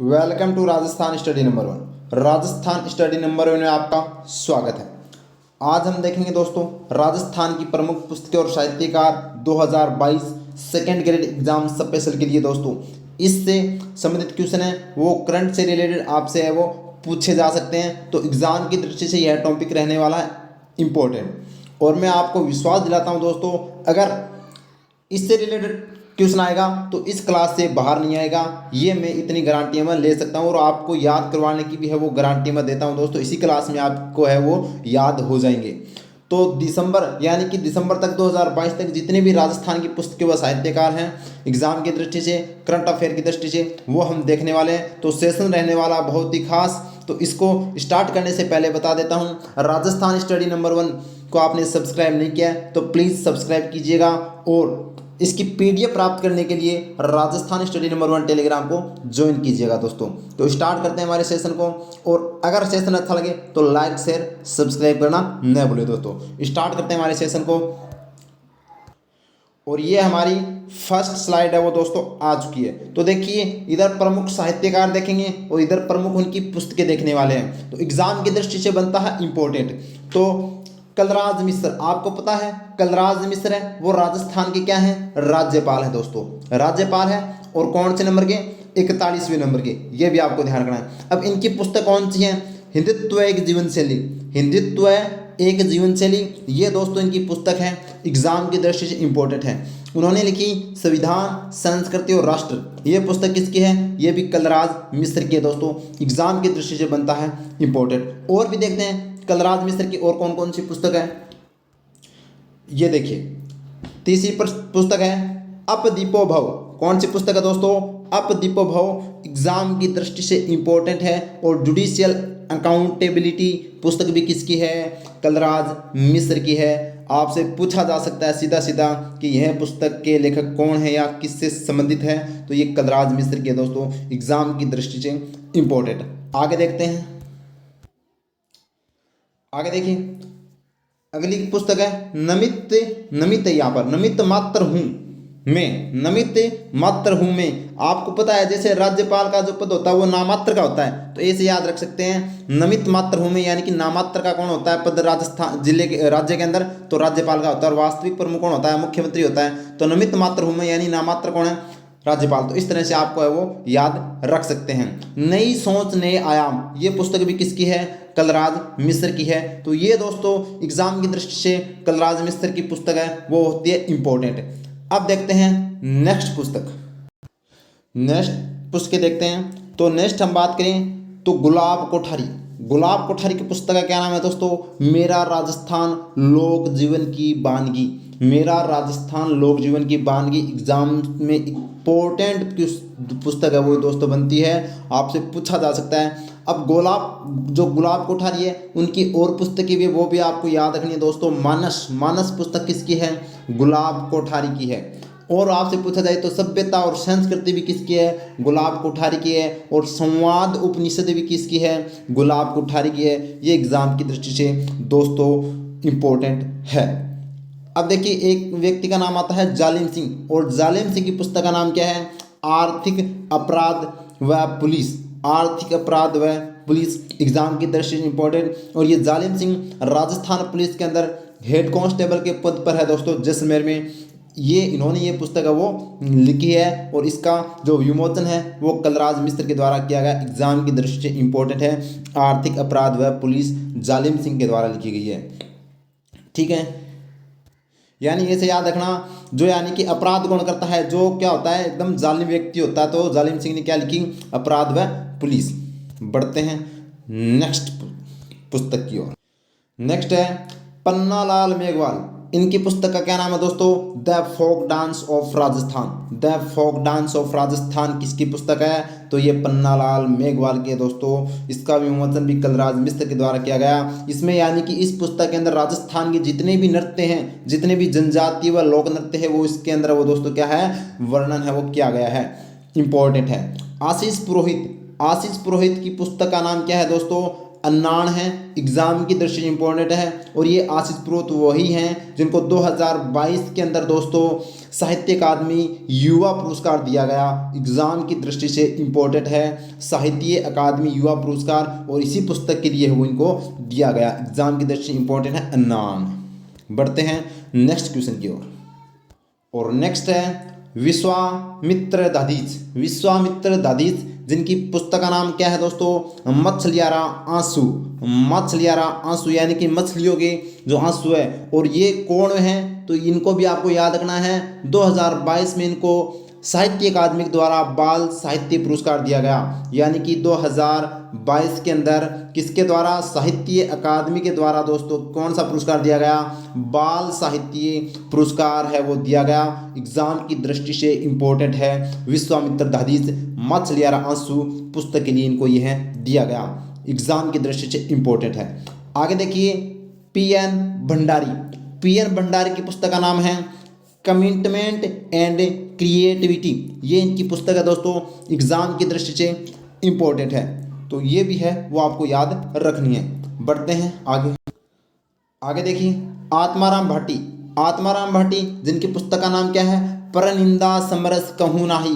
Welcome to Rajasthan study number 1। Rajasthan study number 1 में आपका स्वागत है। आज हम देखेंगे दोस्तों राजस्थान की प्रमुख पुस्तकें और साहित्यकार 2022 सेकेंड ग्रेड एग्जाम स्पेशल के लिए दोस्तों इससे संबंधित क्वेश्चन है वो करंट से रिलेटेड आपसे है वो पूछे जा सकते हैं। तो एग्जाम की दृष्टि से यह टॉपिक रहने वाला है इम्पोर्टेंट। और मैं आपको विश्वास दिलाता हूँ दोस्तों, अगर इससे रिलेटेड क्वेश्चन आएगा तो इस क्लास से बाहर नहीं आएगा, ये मैं इतनी गारंटी मैं ले सकता हूँ। और आपको याद करवाने की भी है वो गारंटी मैं देता हूँ दोस्तों, इसी क्लास में आपको है वो याद हो जाएंगे। तो दिसंबर यानी कि दिसंबर तक 2022 तक जितने भी राजस्थान की पुस्तकें व साहित्यकार हैं एग्जाम की दृष्टि से, करंट अफेयर की दृष्टि से वो हम देखने वाले हैं। तो सेशन रहने वाला बहुत ही खास। तो इसको स्टार्ट करने से पहले बता देता हूँ, राजस्थान स्टडी नंबर 1 को आपने सब्सक्राइब नहीं किया है तो प्लीज़ सब्सक्राइब कीजिएगा। और इसकी पीडीएफ प्राप्त करने के लिए राजस्थान स्टडी नंबर 1 टेलीग्राम को ज्वाइन कीजिएगा दोस्तों। तो स्टार्ट करते हैं हमारे सेशन को। और अगर सेशन अच्छा लगे तो लाइक शेयर सब्सक्राइब करना न भूलें दोस्तों। स्टार्ट करते हैं हमारे सेशन को। और ये हमारी फर्स्ट स्लाइड है वो दोस्तों आ चुकी है। तो देखिए इधर प्रमुख साहित्यकार देखेंगे और इधर प्रमुख उनकी पुस्तकें देखने वाले हैं। तो एग्जाम की दृष्टि से बनता है इंपॉर्टेंट। तो कलराज मिश्र, आपको पता है कलराज मिश्र है वो राजस्थान के क्या है, राज्यपाल है दोस्तों, राज्यपाल है। और कौन से नंबर के, 41वें नंबर के, ये भी आपको ध्यान रखना है। अब इनकी पुस्तक कौन सी है, हिंदुत्व एक जीवन शैली, हिंदुत्व एक जीवन शैली, ये दोस्तों इनकी पुस्तक है, एग्जाम की दृष्टि से इंपॉर्टेंट है। उन्होंने लिखी संविधान संस्कृति और राष्ट्र, ये पुस्तक किसकी है, ये भी कलराज मिश्र की है दोस्तों, एग्जाम की दृष्टि से बनता है इंपॉर्टेंट। और भी देखते हैं कलराज मिश्र की और कौन कौन सी पुस्तक है। ये देखिए तीसरी पुस्तक है अपदीपो भव। कौन सी पुस्तक है दोस्तों, अपदीपो भव, एग्जाम की दृष्टि से इंपॉर्टेंट है। और जुडिशियल अकाउंटेबिलिटी पुस्तक भी किसकी है, कलराज मिश्र की है। आपसे पूछा जा सकता है सीधा सीधा कि यह पुस्तक के लेखक कौन है या किससे संबंधित है, तो ये कलराज मिश्र की है दोस्तों, एग्जाम की दृष्टि से इंपॉर्टेंट। आगे देखते हैं, आगे देखिए अगली पुस्तक है नमित यहाँ पर नमित मात्र हूँ मैं, नमित मात्र हूँ मैं। आपको पता है जैसे राज्यपाल का जो पद होता है वो नामात्र का होता है, तो ऐसे याद रख सकते हैं नमित मात्र हूँ मैं, यानी कि नामात्र का कौन होता है पद राजस्थान जिले के राज्य के अंदर, तो राज्यपाल का होता है। और वास्तविक प्रमुख कौन होता है, मुख्यमंत्री होता है। तो नमित मात्र हूँ मैं यानी नामात्र कौन है, राज्यपाल। तो इस तरह से आपको है वो याद रख सकते हैं। नई सोच नए आयाम, ये पुस्तक भी किसकी है, कलराज मिश्र की है। तो ये दोस्तों एग्जाम की दृष्टि से कलराज मिश्र की पुस्तक है वो होती है इंपॉर्टेंट। अब देखते हैं नेक्स्ट पुस्तक, नेक्स्ट पुस्तकें देखते हैं। तो नेक्स्ट हम बात करें तो गुलाब कोठारी, गुलाब कोठारी की पुस्तक का क्या नाम है दोस्तों, मेरा राजस्थान लोक जीवन की वानगी, मेरा राजस्थान लोक जीवन की वानगी। एग्जाम में इम्पोर्टेंट पुस्तक है वो दोस्तों बनती है, आपसे पूछा जा सकता है। अब गुलाब कोठारी है उनकी और पुस्तकें भी वो भी आपको याद रखनी है दोस्तों। मानस पुस्तक किसकी है, गुलाब कोठारी की है। और आपसे पूछा जाए तो सभ्यता और संस्कृति भी किसकी है, गुलाब कोठारी की है। और संवाद उपनिषद भी किसकी है, गुलाब कोठारी की है। ये एग्जाम की दृष्टि से दोस्तों इंपॉर्टेंट है। अब देखिए एक व्यक्ति का नाम आता है जालिम सिंह, और जालिम सिंह की पुस्तक का नाम क्या है, आर्थिक अपराध व पुलिस, आर्थिक अपराध व पुलिस, एग्जाम की दृष्टि से इंपॉर्टेंट। और ये जालिम सिंह राजस्थान पुलिस के अंदर हेड कांस्टेबल के पद पर है दोस्तों, जैसलमेर में। ये इन्होंने ये पुस्तक है वो लिखी है और इसका जो विमोचन है वो कलराज मिश्र के द्वारा किया गया, एग्जाम की दृष्टि से इंपॉर्टेंट है। आर्थिक अपराध व पुलिस जालिम सिंह के द्वारा लिखी गई है, ठीक है। यानी ऐसे याद रखना, जो यानी कि अपराध कौन करता है, जो क्या होता है एकदम जालिम व्यक्ति होता है, तो जालिम सिंह ने क्या लिखी, अपराध व पुलिस। बढ़ते हैं नेक्स्ट पुस्तक की ओर। नेक्स्ट है पन्नालाल मेघवाल, इनकी पुस्तक का क्या नाम है दोस्तों, the folk dance of Rajasthan, the folk dance of Rajasthan किसकी पुस्तक है, तो ये पन्नालाल मेघवाल की है दोस्तों। इसका विमोचन भी कलराज मिश्र के द्वारा किया गया। इसमें यानी कि इस पुस्तक के अंदर राजस्थान के जितने भी नृत्य हैं, जितने भी जनजातीय व लोक नृत्य है वो इसके अंदर वो दोस्तों क्या है, वर्णन है वो किया गया है, इंपॉर्टेंट है। आशीष पुरोहित की पुस्तक का नाम क्या है दोस्तों, अन्नान है, एग्जाम की दृष्टि से इंपॉर्टेंट है। और ये आशीष प्रोत वही हैं जिनको 2022 के अंदर दोस्तों साहित्य अकादमी युवा पुरस्कार दिया गया, एग्जाम की दृष्टि से इंपॉर्टेंट है साहित्य अकादमी युवा पुरस्कार, और इसी पुस्तक के लिए वो इनको दिया गया, एग्जाम की दृष्टि से इंपॉर्टेंट है अन्नान। बढ़ते हैं नेक्स्ट क्वेश्चन की ओर, और नेक्स्ट है विश्वामित्र दाधीच। विश्वामित्र दाधीच जिनकी पुस्तक का नाम क्या है दोस्तों, मछलियारा आंसू। मछलियारा आंसू यानी कि मछलियों के जो आंसू है। और ये कौन है, तो इनको भी आपको याद रखना है, 2022 में इनको साहित्य अकादमी द्वारा बाल साहित्य पुरस्कार दिया गया। यानी कि 2022 के अंदर किसके द्वारा, साहित्य अकादमी के द्वारा दोस्तों कौन सा पुरस्कार दिया गया, बाल साहित्य पुरस्कार है वो दिया गया। एग्जाम की दृष्टि से इंपॉर्टेंट है। विश्वामित्र दाधीच मछलियारा आंसू पुस्तक के लिए इनको यह दिया गया, एग्जाम की दृष्टि से इंपॉर्टेंट है। आगे देखिए पीएन भंडारी। पीएन भंडारी की पुस्तक का नाम है कमिटमेंट एंड क्रिएटिविटी। ये इनकी पुस्तक है दोस्तों, एग्जाम की दृष्टि से इंपॉर्टेंट है, तो ये भी है वो आपको याद रखनी है। बढ़ते हैं आगे। आगे देखिए आत्माराम भाटी। आत्माराम भाटी जिनकी पुस्तक का नाम क्या है, परनिंदा समरस कहूँ नाही।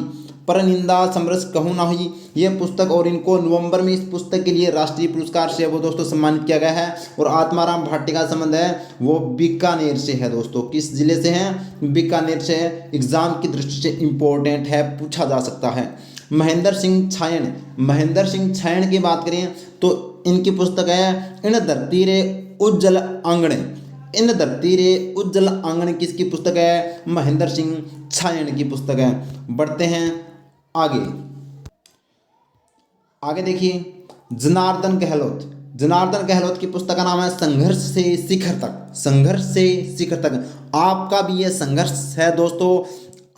परनिंदा समरस कहूँ नाही ये पुस्तक, और इनको नवंबर में इस पुस्तक के लिए राष्ट्रीय पुरस्कार से वो दोस्तों सम्मानित किया गया है। और आत्माराम भाटी का संबंध है वो बीकानेर से है दोस्तों। किस जिले से है, बीकानेर से है। एग्जाम की दृष्टि से इंपॉर्टेंट है, पूछा जा सकता है। महेंद्र सिंह छायण। महेंद्र सिंह छायण की बात करें तो इनकी पुस्तक है इन धरती रे उज्जवल आंगणे। इन धरती रे उज्जवल आंगण किसकी पुस्तक है, महेंद्र सिंह छायण की पुस्तक है। बढ़ते हैं आगे। आगे देखिए जनार्दन गहलोत। जनार्दन गहलोत की पुस्तक का नाम है संघर्ष से शिखर तक। संघर्ष से शिखर तक आपका भी ये संघर्ष है दोस्तों।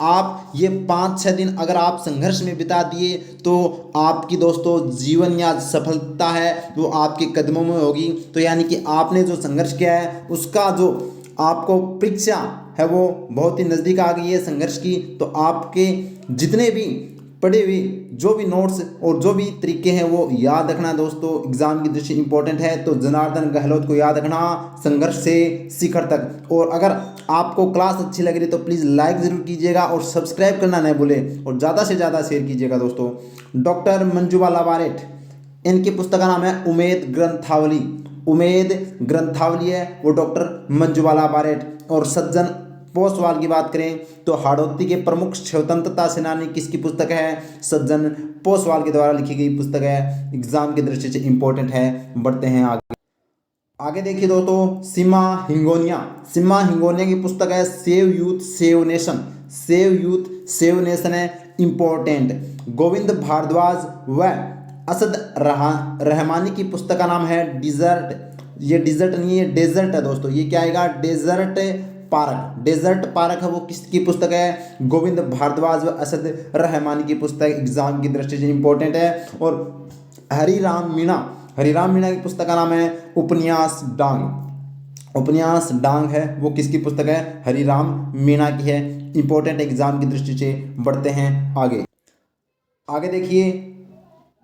आप ये 5-6 दिन अगर आप संघर्ष में बिता दिए तो आपकी दोस्तों जीवन या सफलता है वो आपके कदमों में होगी। तो यानी कि आपने जो संघर्ष किया है उसका जो आपको परीक्षा है वो बहुत ही नज़दीक आ गई है संघर्ष की। तो आपके जितने भी पढ़े हुए जो भी नोट्स और जो भी तरीके हैं वो याद रखना दोस्तों, एग्जाम की दृष्टि इंपॉर्टेंट है। तो जनार्दन गहलोत को याद रखना, संघर्ष से शिखर तक। और अगर आपको क्लास अच्छी लग रही तो प्लीज़ लाइक ज़रूर कीजिएगा और सब्सक्राइब करना नहीं भूलें, और ज़्यादा से ज़्यादा शेयर कीजिएगा दोस्तों। डॉक्टर मंजूबाला बारेठ, इनकी पुस्तक का नाम है उमेद ग्रंथावली। उमेद ग्रंथावली है वो डॉक्टर मंजूबाला बारेठ। और सज्जन पोसवाल की बात करें तो हाड़ौती के प्रमुख स्वतंत्रता सेनानी किसकी पुस्तक है, सज्जन पोसवाल के द्वारा लिखी गई पुस्तक है, एग्जाम की दृष्टि से इंपॉर्टेंट है। बढ़ते हैं आगे। आगे देखिए दोस्तों सीमा हिंगोनिया। सीमा हिंगोनिया की पुस्तक है save youth save nation. Save youth save nation है, इंपॉर्टेंट। गोविंद भारद्वाज व असद रहमानी की पुस्तक का नाम है डिजर्ट। ये डिजर्ट नहीं है, डेजर्ट है दोस्तों। ये क्या आएगा, डेजर्ट पार्क। डेजर्ट पार्क है वो किसकी पुस्तक है, गोविंद भारद्वाज व असद रहमानी की पुस्तक, एग्जाम की दृष्टि से इंपॉर्टेंट है। और हरिराम मीणा। हरिराम मीणा की पुस्तक का नाम है उपन्यास डांग। उपन्यास डांग है वो किसकी पुस्तक है, हरिराम मीणा की है, इंपॉर्टेंट एग्जाम की दृष्टि से। बढ़ते हैं आगे। आगे देखिए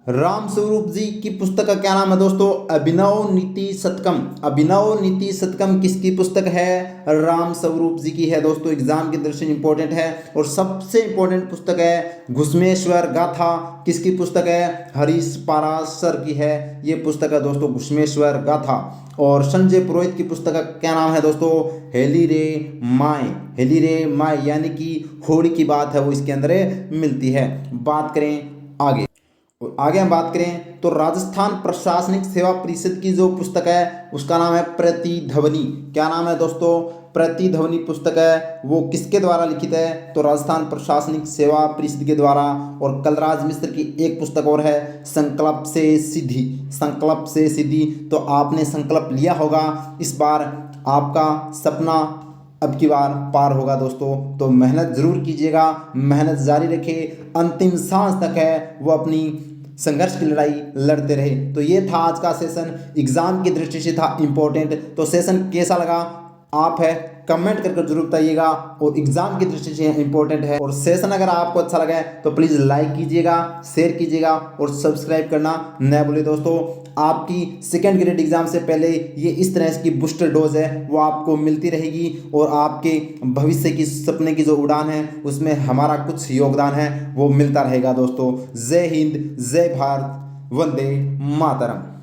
राम स्वरूप जी की पुस्तक का क्या नाम है दोस्तों, अभिनव नीति शतकम। अभिनव नीति शतकम किसकी पुस्तक है, राम स्वरूप जी की है दोस्तों, एग्जाम की दृष्टि से इंपॉर्टेंट है। और सबसे इंपॉर्टेंट पुस्तक है घुश्मेश्वर गाथा, किसकी पुस्तक है, हरीश पाराशर की है ये पुस्तक है दोस्तों, घुश्मेश्वर गाथा। और संजय पुरोहित की पुस्तक का क्या नाम है दोस्तों, हेली रे माय। हेली रे माय यानी कि होली की बात है वो इसके अंदर मिलती है। बात करें आगे। आगे हम बात करें तो राजस्थान प्रशासनिक सेवा परिषद की जो पुस्तक है उसका नाम है प्रतिध्वनि। क्या नाम है दोस्तों, प्रतिध्वनि पुस्तक है वो किसके द्वारा लिखित है, तो राजस्थान प्रशासनिक सेवा परिषद के द्वारा। और कलराज मिश्र की एक पुस्तक और है संकल्प से सिद्धि। संकल्प से सिद्धि, तो आपने संकल्प लिया होगा, इस बार आपका सपना अब की बार पार होगा दोस्तों। तो मेहनत जरूर कीजिएगा, मेहनत जारी रखें, अंतिम सांस तक है वो अपनी संघर्ष की लड़ाई लड़ते रहे। तो ये था आज का सेशन, एग्जाम की दृष्टि से था इंपॉर्टेंट। तो सेशन कैसा लगा आप है कमेंट करके जरूर बताइएगा और एग्जाम की दृष्टि से इंपॉर्टेंट है। और सेशन अगर आपको अच्छा लगा है तो प्लीज़ लाइक कीजिएगा, शेयर कीजिएगा और सब्सक्राइब करना न भूलिए दोस्तों। आपकी सेकेंड ग्रेड एग्जाम से पहले ये इस तरह की बूस्टर डोज है वो आपको मिलती रहेगी और आपके भविष्य की सपने की जो उड़ान है उसमें हमारा कुछ योगदान है वो मिलता रहेगा दोस्तों। जय हिंद, जय भारत, वंदे मातरम।